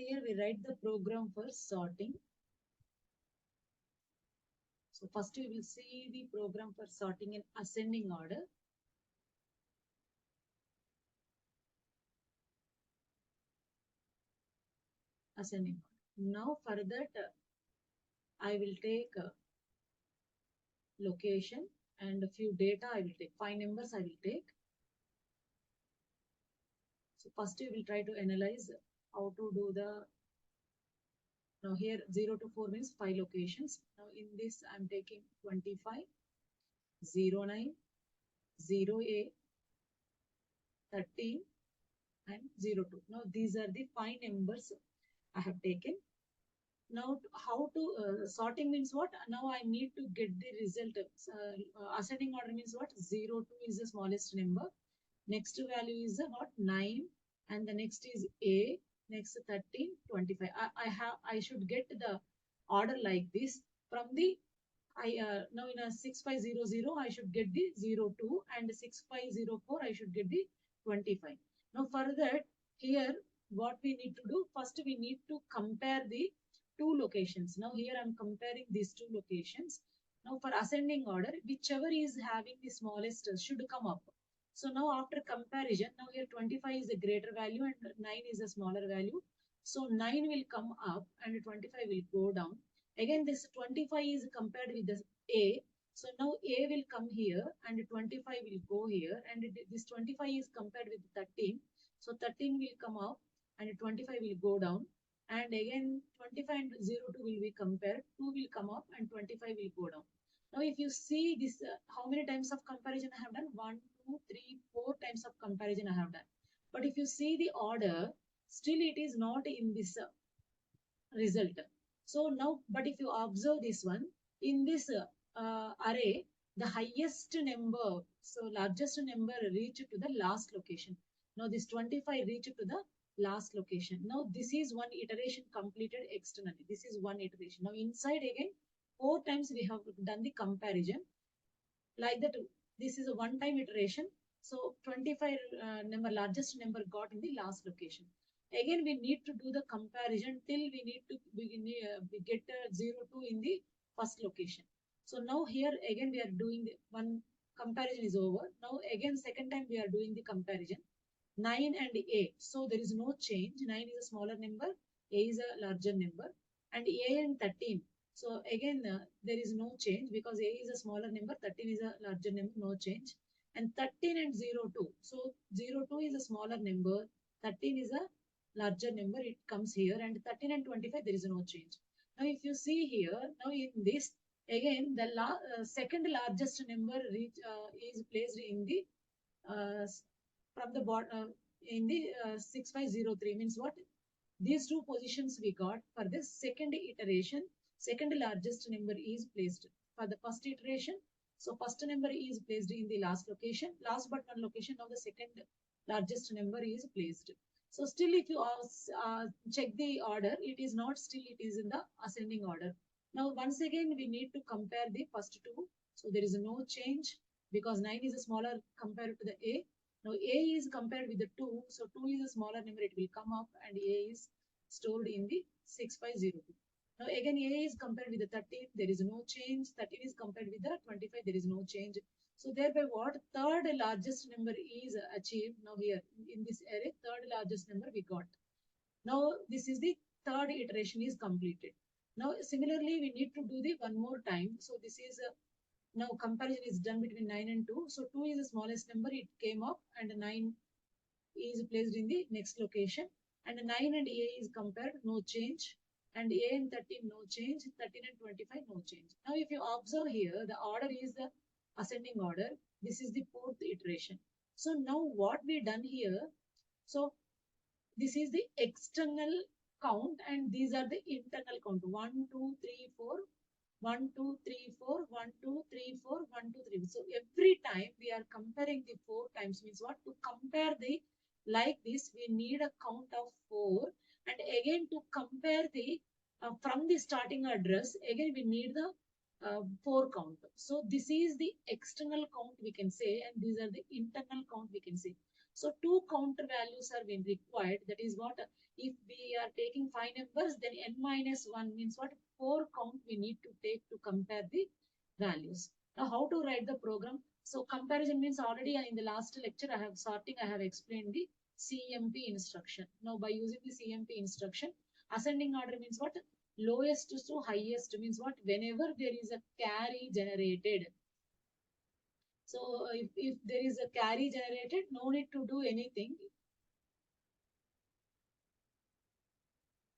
Here we write the program for sorting. So first we will see the program for sorting in ascending order. Ascending order. Now for that I will take location and a few data I will take. 5 numbers I will take. So first we will try to analyze how to do the. Now here 0 to 4 means 5 locations. Now in this I am taking 25, 09, 0A, 13 and 02. Now these are the 5 numbers I have taken. Now how to sorting means what? Now I need to get the result. Ascending order means what? 02 is the smallest number. Next value is what? 9 and the next is A, next 13, 25. I should get the order like this from the now in a 6500 I should get the 02 and 6504 I should get the 25. Now for that here what we need to do, first we need to compare the two locations. Now here I'm comparing these two locations. Now for ascending order, whichever is having the smallest should come up. So now after comparison, now here 25 is a greater value and 9 is a smaller value. So 9 will come up and 25 will go down. Again, this 25 is compared with this A. So now A will come here and 25 will go here. And this 25 is compared with 13. So 13 will come up and 25 will go down. And again, 25 and 02 will be compared. 2 will come up and 25 will go down. Now, if you see this, how many times of comparison I have done? 1, 2, 3, 4 times of comparison I have done. But if you see the order, still it is not in this result. So now, but if you observe this one, in this array, the highest number, so largest number reached to the last location. Now this 25 reached to the last location. Now this is one iteration completed externally. This is one iteration. Now inside again, 4 times we have done the comparison. Like that, this is a one-time iteration. So 25 number, largest number got in the last location. Again, we need to do the comparison till we need to we get 02 in the first location. So now here again we are doing the one comparison is over. Now again second time we are doing the comparison. 9 and A. So there is no change. 9 is a smaller number. A is a larger number. And A and 13. So again there is no change because A is a smaller number. 13 is a larger number. No change. And 13 and 02. So 02 is a smaller number. 13 is a larger number. It comes here. And 13 and 25 there is no change. Now if you see here, now in this again the second largest number is placed in the from the bottom in the 6503 means what? These two positions we got for the second iteration. Second largest number is placed for the first iteration. So first number is placed in the last location. Last but one location of the second largest number is placed. So still if you check the order, it is not still it is in the ascending order. Now once again we need to compare the first two. So there is no change because 9 is a smaller compared to the A. Now A is compared with the 2. So 2 is a smaller number, it will come up and A is stored in the 6502. Now again A is compared with the 13, there is no change. 13 is compared with the 25, there is no change. So thereby what? Third largest number is achieved. Now here in this array, third largest number we got. Now this is the third iteration is completed. Now similarly we need to do the one more time. So this is now comparison is done between 9 and 2. So 2 is the smallest number, it came up and 9 is placed in the next location. And 9 and A is compared, no change. And A and 13, no change. 13 and 25, no change. Now if you observe here, the order is the ascending order. This is the fourth iteration. So now what we done here, so this is the external count and these are the internal count. 1, 2, 3, 4. 1, 2, 3, 4, 1, 2, 3, 4, 1, 2, 3. So every time we are comparing the 4 times means what? To compare the like this, we need a count of 4. And again to compare the from the starting address, again we need the 4 count. So this is the external count we can say and these are the internal count we can say. So two counter values are being required. That is what, if we are taking 5 numbers, then n minus 1 means what, 4 count we need to take to compare the values. Now how to write the program? So comparison means, already in the last lecture I have sorting, I have explained the CMP instruction. Now by using the CMP instruction, ascending order means what, lowest to highest means what, whenever there is a carry generated. So if there is a carry generated, no need to do anything.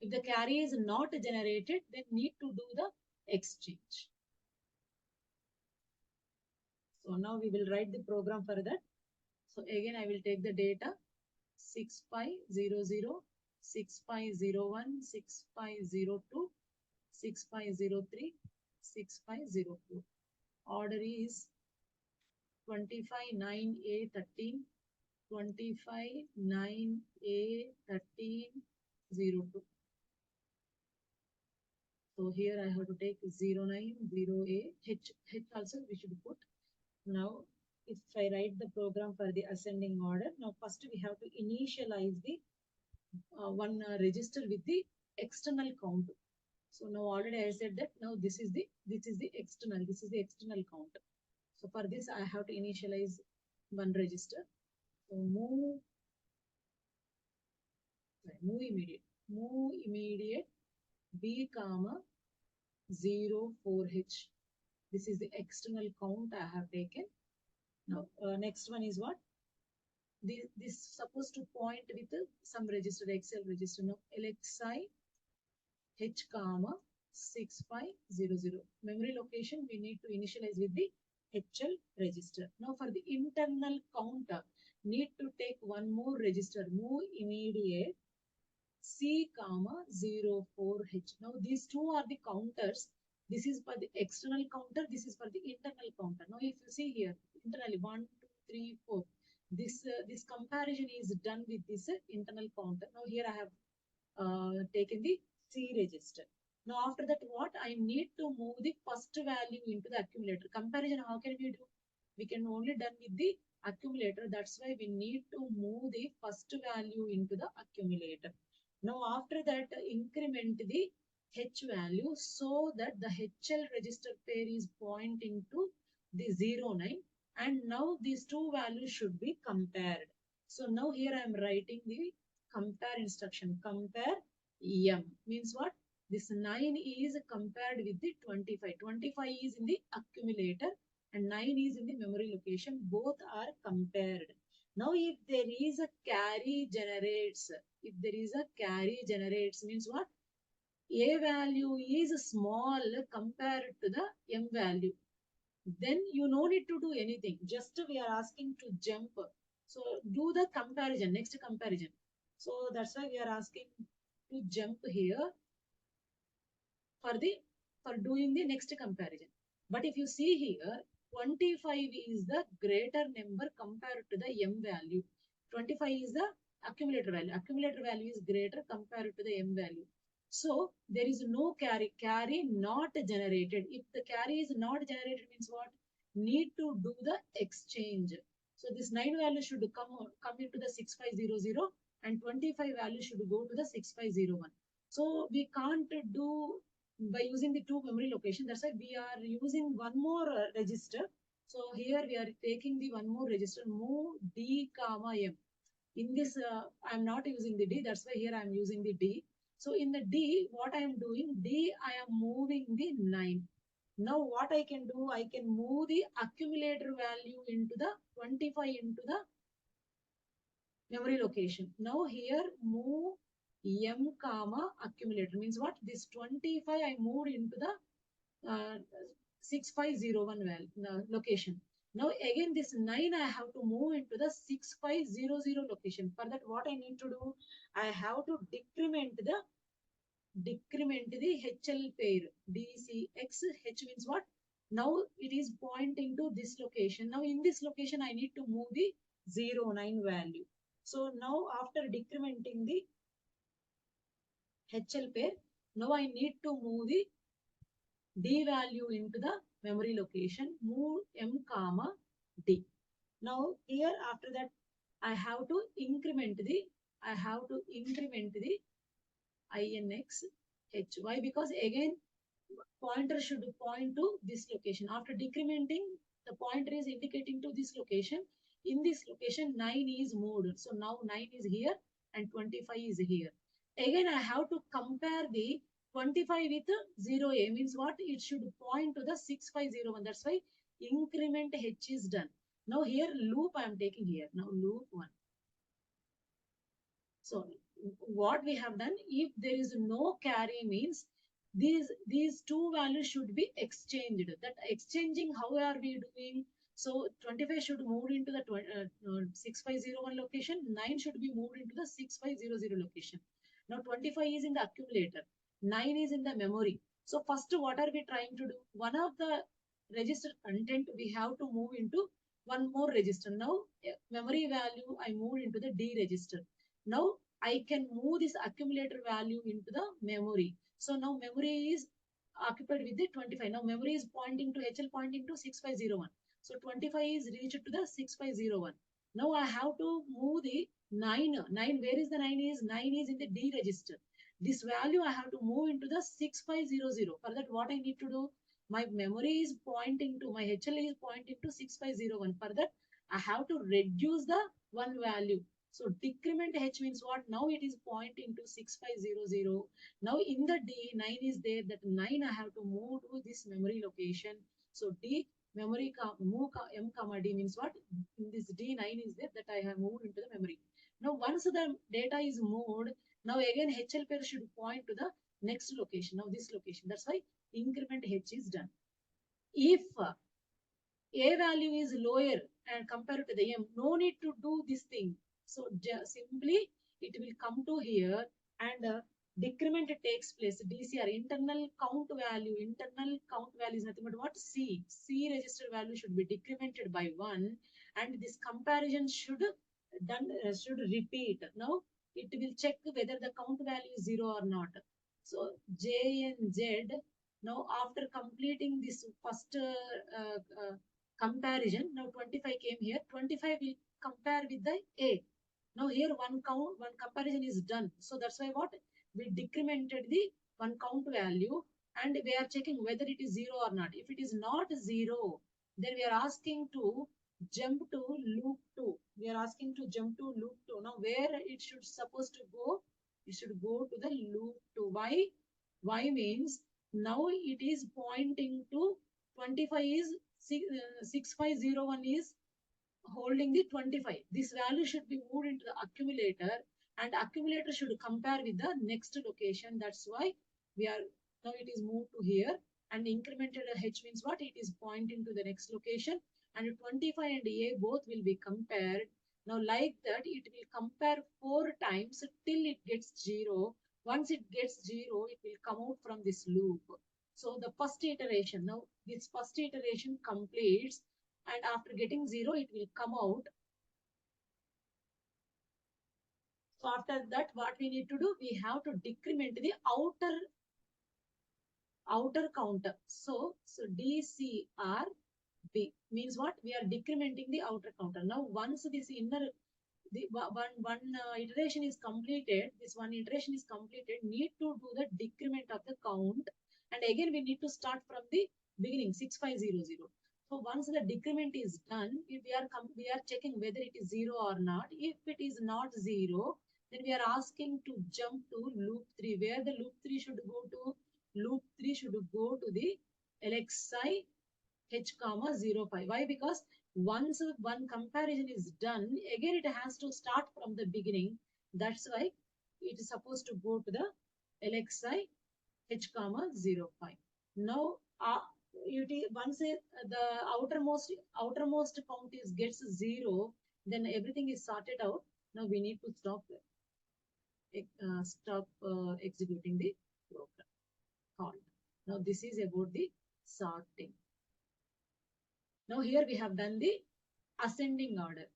If the carry is not generated, then need to do the exchange. So now we will write the program for that. So again, I will take the data 6500, 6501, 6502, 6503, 6502. Order is 25 9A 13, 25 9A 1302. So here I have to take 090A, H also we should put. Now, if I write the program for the ascending order, now first we have to initialize the one register with the external count. So now already I said that now this is the external count. So for this I have to initialize one register. So move immediate B comma 04H. This is the external count I have taken. Now next one is what? This supposed to point with some register, Excel register. Now LXI H comma 6500. Memory location we need to initialize with the HL register. Now for the internal counter, need to take one more register, move immediate C comma 04H. Now these two are the counters. This is for the external counter, this is for the internal counter. Now if you see here, internally 1, 2, 3, 4. This comparison is done with this internal counter. Now here I have taken the C register. Now after that, what I need to move the first value into the accumulator. Comparison, how can we do? We can only done with the accumulator. That's why we need to move the first value into the accumulator. Now after that, increment the H value so that the HL register pair is pointing to the 09, and now these two values should be compared. So now here I am writing the compare instruction. Compare M means what? This 9 is compared with the 25. 25 is in the accumulator and 9 is in the memory location. Both are compared. Now if there is a carry generates, means what? A value is small compared to the M value. Then you no need to do anything. Just we are asking to jump. So do the comparison, next comparison. So that's why we are asking to jump here for doing the next comparison. But if you see here, 25 is the greater number compared to the M value. 25 is the accumulator value. Accumulator value is greater compared to the M value. So there is no carry. Carry not generated. If the carry is not generated means what? Need to do the exchange. So this 9 value should come into the 6500 and 25 value should go to the 6501. So we can't do by using the two memory location. That's why we are using one more register. So here we are taking the one more register, move D comma M. In this, I am not using the D. That's why here I am using the D. So in the D, what I am doing, D, I am moving the 9. Now what I can do, I can move the accumulator value into the 25 into the memory location. Now here move M comma accumulator means what? This 25 I moved into the 6501 location. Now again this 9 I have to move into the 6500 location. For that what I need to do? I have to decrement the HL pair. DCX H means what? Now it is pointing to this location. Now in this location I need to move the 09 value. So now after decrementing the HL pair, now I need to move the D value into the memory location, move M comma D. Now here after that I have to increment the INX H. Why? Because again, pointer should point to this location. After decrementing, the pointer is indicating to this location. In this location, 9 is moved. So now 9 is here and 25 is here. Again, I have to compare the 25 with 0A. Means what? It should point to the 6501. That's why increment H is done. Now here loop I am taking here. Now loop 1. So what we have done, if there is no carry means these two values should be exchanged. That exchanging, how are we doing? So 25 should move into the 6501 location, 9 should be moved into the 6500 location. Now 25 is in the accumulator, 9 is in the memory. So first what are we trying to do? One of the register content we have to move into one more register. Now memory value I moved into the D register. Now I can move this accumulator value into the memory. So now memory is occupied with the 25. Now memory is pointing to HL pointing to 6501. So 25 is reached to the 6501. Now I have to move the 9. 9, where is the 9 is? 9 is in the D register. This value I have to move into the 6500. For that, what I need to do? My memory is pointing to, my HL is pointing to 6501. For that, I have to reduce the one value. So decrement H means what? Now it is pointing to 6500. Now in the D, 9 is there. That 9 I have to move to this memory location. So D memory move M comma D means what? In this D, 9 is there that I have moved into the memory. Now once the data is moved, now again HL pair should point to the next location. Now this location. That's why increment H is done. If A value is lower and compared to the M, no need to do this thing. So simply it will come to here and decrement takes place. DCR, internal count value is nothing but what? C. C register value should be decremented by 1 and this comparison should repeat. Now it will check whether the count value is 0 or not. So J and Z, now after completing this first comparison, now 25 came here, 25 will compare with the A. Now here one comparison is done. So that's why what? We decremented the one count value and we are checking whether it is 0 or not. If it is not 0, then we are asking to jump to loop 2. We are asking to jump to loop 2. Now where it should supposed to go? It should go to the loop 2. Why? Why means now it is pointing to 25 is 6501 is holding the 25. This value should be moved into the accumulator and accumulator should compare with the next location. That's why we are now it is moved to here and incremented H means what? It is pointing to the next location and 25 and A both will be compared. Now like that it will compare 4 times till it gets 0. Once it gets 0, it will come out from this loop. So the first iteration, now this first iteration completes and after getting 0, it will come out. So after that, what we need to do? We have to decrement the outer counter. So DCRB means what? We are decrementing the outer counter. Now once this inner iteration is completed, need to do the decrement of the count and again we need to start from the beginning 6500. So once the decrement is done, if we are checking whether it is 0 or not. If it is not 0, then we are asking to jump to loop 3. Where the loop 3 should go to? Loop 3 should go to the LXI H comma 05. Why? Because once one comparison is done, again it has to start from the beginning. That's why it is supposed to go to the LXI H comma 05. Now, once the outermost count is gets 0, then everything is sorted out. Now we need to stop executing the program called. Now this is about the sorting. Now here we have done the ascending order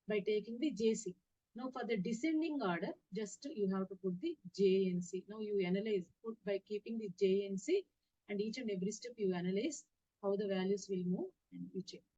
by taking the JC. Now for the descending order, just you have to put the JNC. Now you analyze, put by keeping the JNC and each and every step you analyze how the values will move and you check.